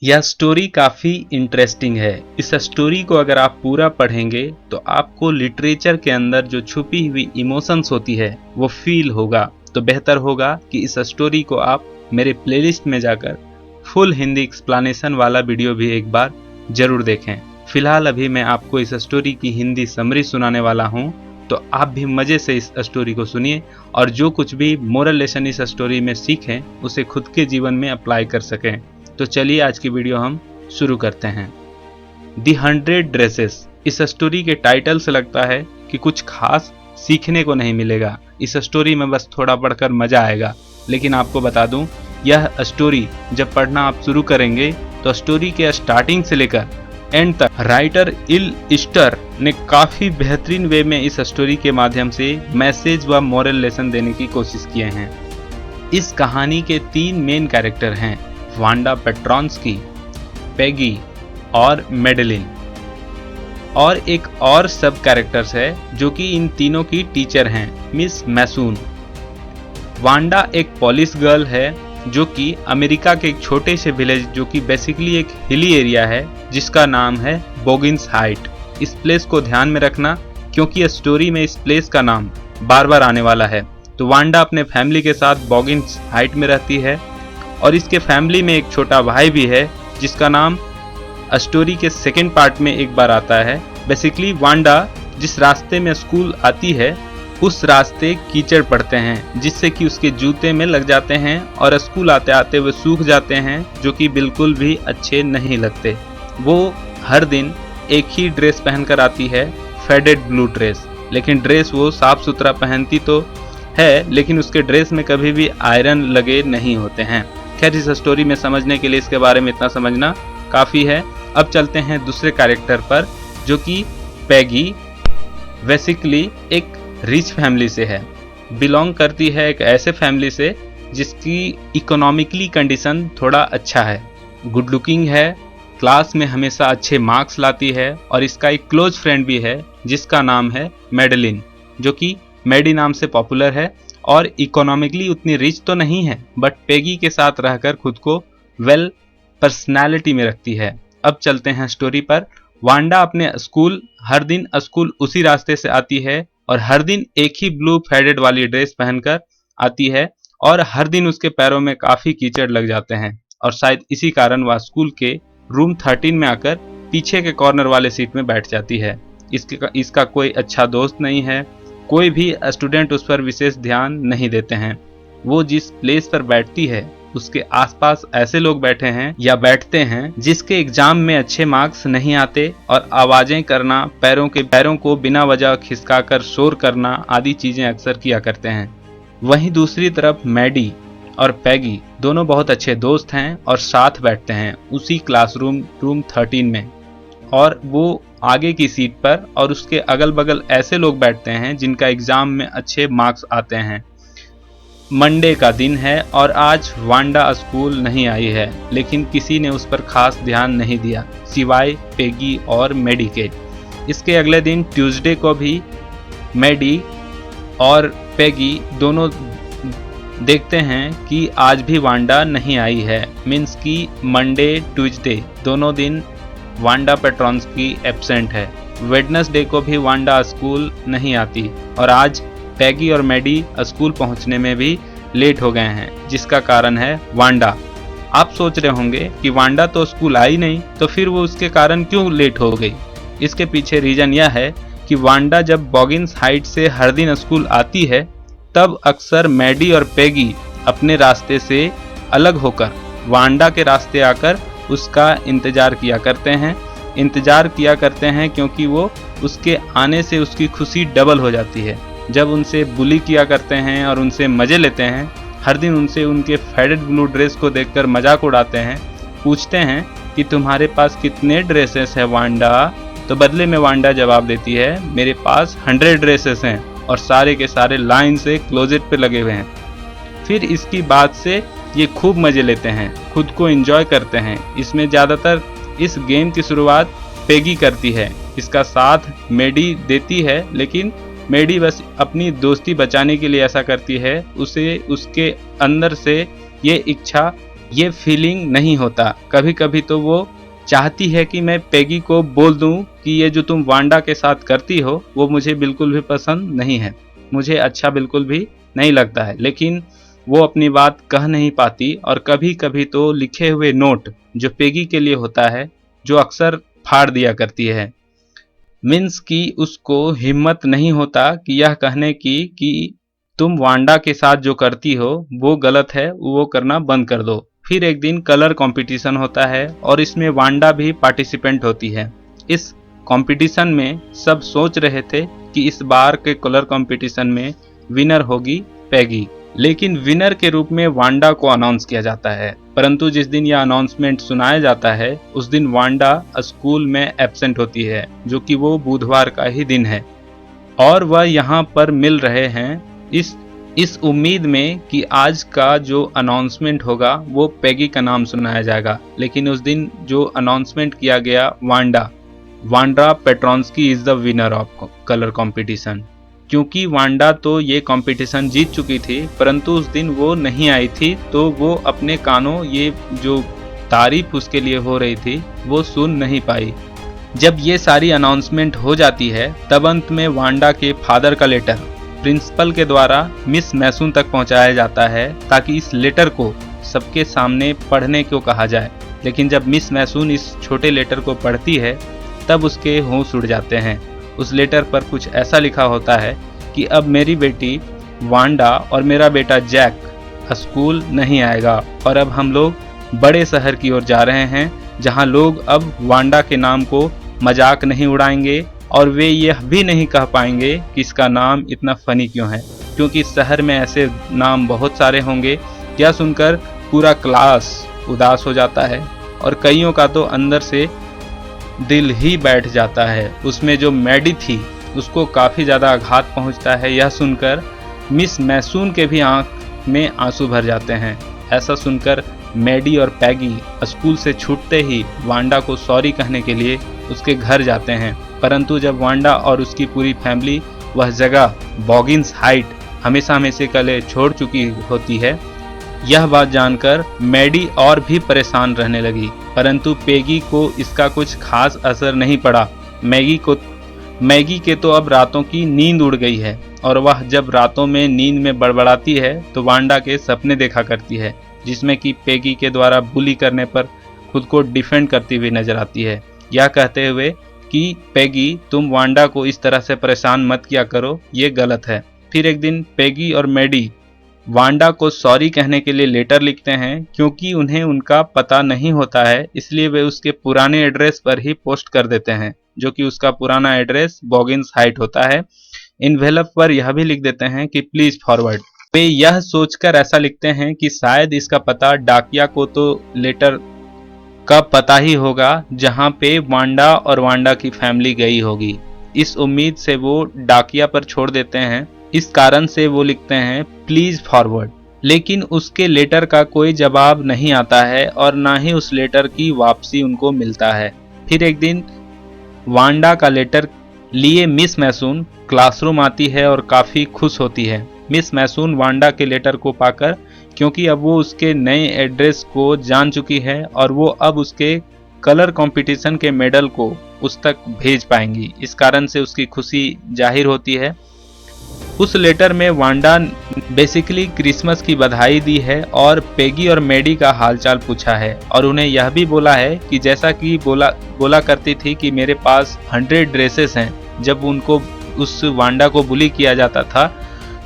यह स्टोरी काफ़ी इंटरेस्टिंग है। इस स्टोरी को अगर आप पूरा पढ़ेंगे तो आपको लिटरेचर के अंदर जो छुपी हुई इमोशंस होती है वो फील होगा। तो बेहतर होगा कि इस स्टोरी को आप मेरे प्लेलिस्ट में जाकर फुल हिंदी एक्सप्लेनेशन वाला वीडियो भी एक बार जरूर देखें। फिलहाल अभी मैं आपको इस स्टोरी की हिंदी समरी सुनाने वाला हूँ, तो आप भी मज़े से इस स्टोरी को सुनिए और जो कुछ भी मोरल लेसन इस स्टोरी में सीखें उसे खुद के जीवन में अप्लाई कर सकें। तो चलिए आज की वीडियो हम शुरू करते हैं। दी 100 ड्रेसेस। इस स्टोरी के टाइटल से लगता है कि कुछ खास सीखने को नहीं मिलेगा। इस स्टोरी में बस थोड़ा पढ़कर मजा आएगा, लेकिन आपको बता दूं, यह स्टोरी जब पढ़ना आप शुरू करेंगे तो स्टोरी के स्टार्टिंग से लेकर एंड तक राइटर इल ईस्टर ने काफी बेहतरीन वे में इस स्टोरी के माध्यम से मैसेज व मॉरल लेसन देने की कोशिश किए हैं। इस कहानी के 3 मेन कैरेक्टर हैं, वांडा पेट्रोंस्की, पेगी और मेडेलिन, और एक और सब कैरेक्टर्स है जो कि इन तीनों की टीचर हैं, मिस मैसून। वांडा एक पॉलिश गर्ल है जो कि अमेरिका के एक छोटे से विलेज जो कि बेसिकली एक हिली एरिया है जिसका नाम है बॉगिन्स हाइट। इस प्लेस को ध्यान में रखना क्योंकि स्टोरी में इस प्लेस का नाम बार बार आने वाला है। तो वांडा अपने फैमिली के साथ बॉगिन्स हाइट में रहती है और इसके फैमिली में एक छोटा भाई भी है जिसका नाम स्टोरी के सेकेंड पार्ट में एक बार आता है। बेसिकली वांडा जिस रास्ते में स्कूल आती है उस रास्ते कीचड़ पड़ते हैं जिससे कि उसके जूते में लग जाते हैं और स्कूल आते आते वो सूख जाते हैं, जो कि बिल्कुल भी अच्छे नहीं लगते। वो हर दिन एक ही ड्रेस पहनकर आती है, फेडेड ब्लू ड्रेस, लेकिन ड्रेस वो साफ सुथरा पहनती तो है लेकिन उसके ड्रेस में कभी भी आयरन लगे नहीं होते हैं। खैर, इस स्टोरी में समझने के लिए इसके बारे में इतना समझना काफ़ी है। अब चलते हैं दूसरे कैरेक्टर पर जो कि पैगी। बेसिकली एक रिच फैमिली से है, बिलोंग करती है एक ऐसे फैमिली से जिसकी इकोनॉमिकली कंडीशन थोड़ा अच्छा है, गुड लुकिंग है, क्लास में हमेशा अच्छे मार्क्स लाती है और इसका एक क्लोज फ्रेंड भी है जिसका नाम है मेडेलिन, जो कि मेडी नाम से पॉपुलर है और इकोनॉमिकली उतनी रिच तो नहीं है बट पेगी के साथ रहकर खुद को वेल पर्सनैलिटी में रखती है। अब चलते हैं स्टोरी पर। वांडा अपने स्कूल हर दिन स्कूल उसी रास्ते से आती है और हर दिन एक ही ब्लू फेडेड वाली ड्रेस पहनकर आती है और हर दिन उसके पैरों में काफी कीचड़ लग जाते हैं और शायद इसी कारण वह स्कूल के रूम 13 में आकर पीछे के कॉर्नर वाले सीट में बैठ जाती है। इसका कोई अच्छा दोस्त नहीं है, कोई भी स्टूडेंट उस पर विशेष ध्यान नहीं देते हैं। वो जिस प्लेस पर बैठती है उसके आसपास ऐसे लोग बैठे हैं या बैठते हैं जिसके एग्जाम में अच्छे मार्क्स नहीं आते और आवाजें करना, पैरों को बिना वजह खिसकाकर शोर करना आदि चीजें अक्सर किया करते हैं। वहीं दूसरी तरफ मैडी और पैगी दोनों बहुत अच्छे दोस्त हैं और साथ बैठते हैं उसी क्लासरूम रूम 13 में, और वो आगे की सीट पर और उसके अगल बगल ऐसे लोग बैठते हैं जिनका एग्जाम में अच्छे मार्क्स आते हैं। मंडे का दिन है और आज वांडा स्कूल नहीं आई है, लेकिन किसी ने उस पर खास ध्यान नहीं दिया सिवाय पेगी और मेडी के। इसके अगले दिन ट्यूसडे को भी मेडी और पेगी दोनों देखते हैं कि आज भी वांडा नहीं आई है, मीन्स कि मंडे ट्यूसडे दोनों दिन वांडा पेट्रोंस्की एब्सेंट है। वेडनेसडे को भी वांडा स्कूल नहीं आती और आज पैगी और मेडी स्कूल पहुंचने में भी लेट हो गए हैं, जिसका कारण है वांडा। आप सोच रहे होंगे कि वांडा तो स्कूल आई नहीं तो फिर वो उसके कारण क्यों लेट हो गई। इसके पीछे रीजन यह है कि वांडा जब बॉगिन्स हाइट से हर दिन स्कूल आती है तब अक्सर मेडी और पैगी अपने रास्ते से अलग होकर वांडा के रास्ते आकर उसका इंतजार किया करते हैं क्योंकि वो उसके आने से उसकी खुशी डबल हो जाती है। जब उनसे बुली किया करते हैं और उनसे मजे लेते हैं, हर दिन उनसे उनके फेडेड ब्लू ड्रेस को देखकर मजाक उड़ाते हैं, पूछते हैं कि तुम्हारे पास कितने ड्रेसेस हैं वांडा। तो बदले में वांडा जवाब देती है, मेरे पास 100 ड्रेसेस हैं और सारे के सारे लाइन से क्लोजेट पे लगे हुए हैं। फिर इसकी बात से ये खूब मजे लेते हैं, खुद को एंजॉय करते हैं। इसमें ज़्यादातर इस गेम की शुरुआत पेगी करती है, इसका साथ मेडी देती है, लेकिन मेडी बस अपनी दोस्ती बचाने के लिए ऐसा करती है। उसे उसके अंदर से ये इच्छा ये फीलिंग नहीं होता। कभी कभी तो वो चाहती है कि मैं पेगी को बोल दूं कि ये जो तुम वांडा के साथ करती हो वो मुझे बिल्कुल भी पसंद नहीं है, मुझे अच्छा बिल्कुल भी नहीं लगता है, लेकिन वो अपनी बात कह नहीं पाती। और कभी कभी तो लिखे हुए नोट जो पेगी के लिए होता है, जो अक्सर फाड़ दिया करती है। मीन्स कि उसको हिम्मत नहीं होता कि यह कहने की कि तुम वांडा के साथ जो करती हो वो गलत है, वो करना बंद कर दो। फिर एक दिन कलर कंपटीशन होता है और इसमें वांडा भी पार्टिसिपेंट होती है। इस कंपटीशन में सब सोच रहे थे कि इस बार के कलर कंपटीशन में विनर होगी पेगी, लेकिन विनर के रूप में वांडा को अनाउंस किया जाता है। परंतु जिस दिन यह अनाउंसमेंट सुनाया जाता है उस दिन वांडा स्कूल में एब्सेंट होती है, जो कि वो बुधवार का ही दिन है, और वह यहाँ पर मिल रहे हैं इस उम्मीद में कि आज का जो अनाउंसमेंट होगा वो पेगी का नाम सुनाया जाएगा। लेकिन उस दिन जो अनाउंसमेंट किया गया, Wanda Petronski is the winner of colour competition. क्योंकि वांडा तो ये कंपटीशन जीत चुकी थी, परंतु उस दिन वो नहीं आई थी, तो वो अपने कानों ये जो तारीफ उसके लिए हो रही थी वो सुन नहीं पाई। जब ये सारी अनाउंसमेंट हो जाती है तब अंत में वांडा के फादर का लेटर प्रिंसिपल के द्वारा मिस मैसून तक पहुंचाया जाता है, ताकि इस लेटर को सबके सामने पढ़ने को कहा जाए। लेकिन जब मिस मैसून इस छोटे लेटर को पढ़ती है तब उसके होश उड़ जाते हैं। उस लेटर पर कुछ ऐसा लिखा होता है कि अब मेरी बेटी वांडा और मेरा बेटा जैक स्कूल नहीं आएगा, और अब हम लोग बड़े शहर की ओर जा रहे हैं, जहां लोग अब वांडा के नाम को मजाक नहीं उड़ाएंगे और वे यह भी नहीं कह पाएंगे कि इसका नाम इतना फनी क्यों है, क्योंकि शहर में ऐसे नाम बहुत सारे होंगे। यह सुनकर पूरा क्लास उदास हो जाता है और कईयों का तो अंदर से दिल ही बैठ जाता है। उसमें जो मैडी थी उसको काफ़ी ज़्यादा आघात पहुंचता है। यह सुनकर मिस मैसून के भी आंख में आंसू भर जाते हैं। ऐसा सुनकर मैडी और पैगी स्कूल से छूटते ही वांडा को सॉरी कहने के लिए उसके घर जाते हैं। परंतु जब वांडा और उसकी पूरी फैमिली वह जगह बॉगिंस हाइट हमेशा हमेशा के लिए छोड़ चुकी होती है, यह बात जानकर मैडी और भी परेशान रहने लगी। परंतु पेगी को इसका कुछ खास असर नहीं पड़ा। मैगी के तो अब रातों की नींद उड़ गई है, और वह जब रातों में नींद में बड़बड़ाती है तो वांडा के सपने देखा करती है, जिसमें कि पेगी के द्वारा बुली करने पर खुद को डिफेंड करती हुई नजर आती है, यह कहते हुए कि पेगी तुम वांडा को इस तरह से परेशान मत किया करो, ये गलत है। फिर एक दिन पेगी और मैडी वांडा को सॉरी कहने के लिए लेटर लिखते हैं। क्योंकि उन्हें उनका पता नहीं होता है, इसलिए वे उसके पुराने एड्रेस पर ही पोस्ट कर देते हैं, जो कि उसका पुराना एड्रेस बॉगिंस हाइट होता है। इन्वेलप पर यह भी लिख देते हैं कि प्लीज फॉरवर्ड। वे यह सोचकर ऐसा लिखते हैं कि शायद इसका पता डाकिया को तो लेटर का पता ही होगा जहां पे वांडा और वांडा की फैमिली गई होगी। इस उम्मीद से वो डाकिया पर छोड़ देते हैं। इस कारण से वो लिखते हैं प्लीज फॉरवर्ड, लेकिन उसके लेटर का कोई जवाब नहीं आता है और ना ही उस लेटर की वापसी उनको मिलता है। फिर एक दिन वांडा का लेटर लिए मिस मैसून क्लासरूम आती है और काफ़ी खुश होती है। मिस मैसून वांडा के लेटर को पाकर, क्योंकि अब वो उसके नए एड्रेस को जान चुकी है और वो अब उसके कलर कंपटीशन के मेडल को उस तक भेज पाएंगी, इस कारण से उसकी खुशी जाहिर होती है। उस लेटर में वांडा बेसिकली क्रिसमस की बधाई दी है और पेगी और मैडी का हालचाल पूछा है, और उन्हें यह भी बोला है कि जैसा कि बोला करती थी कि मेरे पास 100 ड्रेसेस हैं। जब उनको उस वांडा को बुली किया जाता था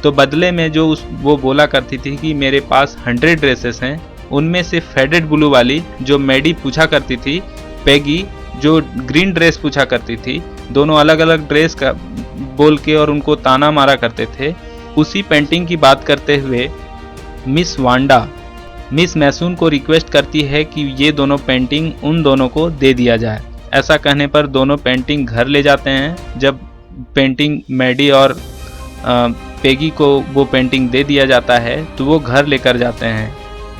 तो बदले में जो वो बोला करती थी कि मेरे पास 100 ड्रेसेस हैं, उनमें से फेडेड ब्लू वाली जो मैडी पूछा करती थी, पेगी जो ग्रीन ड्रेस पूछा करती थी, दोनों अलग अलग ड्रेस का बोल के और उनको ताना मारा करते थे। उसी पेंटिंग की बात करते हुए मिस वांडा मिस मैसून को रिक्वेस्ट करती है कि ये दोनों पेंटिंग उन दोनों को दे दिया जाए। ऐसा कहने पर दोनों पेंटिंग घर ले जाते हैं। जब पेंटिंग मैडी और पेगी को वो पेंटिंग दे दिया जाता है तो वो घर लेकर जाते हैं।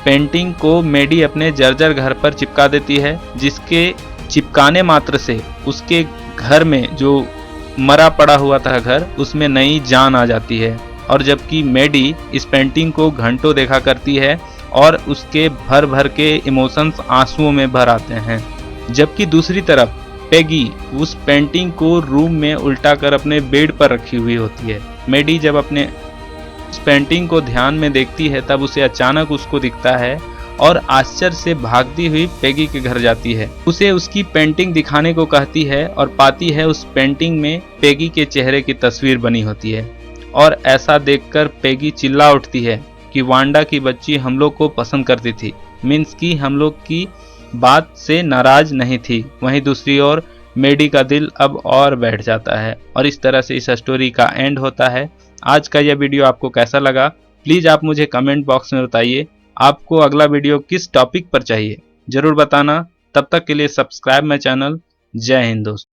पेंटिंग को मैडी अपने जर्जर घर पर चिपका देती है, जिसके चिपकाने मात्र से उसके घर में जो मरा पड़ा हुआ था घर, उसमें नई जान आ जाती है। और जबकि मैडी इस पेंटिंग को घंटों देखा करती है और उसके भर भर के इमोशंस आंसुओं में भर आते हैं। जबकि दूसरी तरफ पेगी उस पेंटिंग को रूम में उल्टा कर अपने बेड पर रखी हुई होती है। मेडी जब अपने उस पेंटिंग को ध्यान में देखती है तब उसे अचानक उसको दिखता है और आश्चर्य से भागती हुई पेगी के घर जाती है। उसे उसकी पेंटिंग दिखाने को कहती है और पाती है उस पेंटिंग में पेगी के चेहरे की तस्वीर बनी होती है। और ऐसा देखकर पेगी चिल्ला उठती है कि वांडा की बच्ची हम लोग को पसंद करती थी, मीन्स की हम लोग की बात से नाराज नहीं थी। वहीं दूसरी ओर मेडी का दिल अब और बैठ जाता है और इस तरह से इस स्टोरी का एंड होता है। आज का यह वीडियो आपको कैसा लगा प्लीज़ आप मुझे कमेंट बॉक्स में बताइए। आपको अगला वीडियो किस टॉपिक पर चाहिए जरूर बताना। तब तक के लिए सब्सक्राइब माय चैनल। जय हिंद दोस्तों।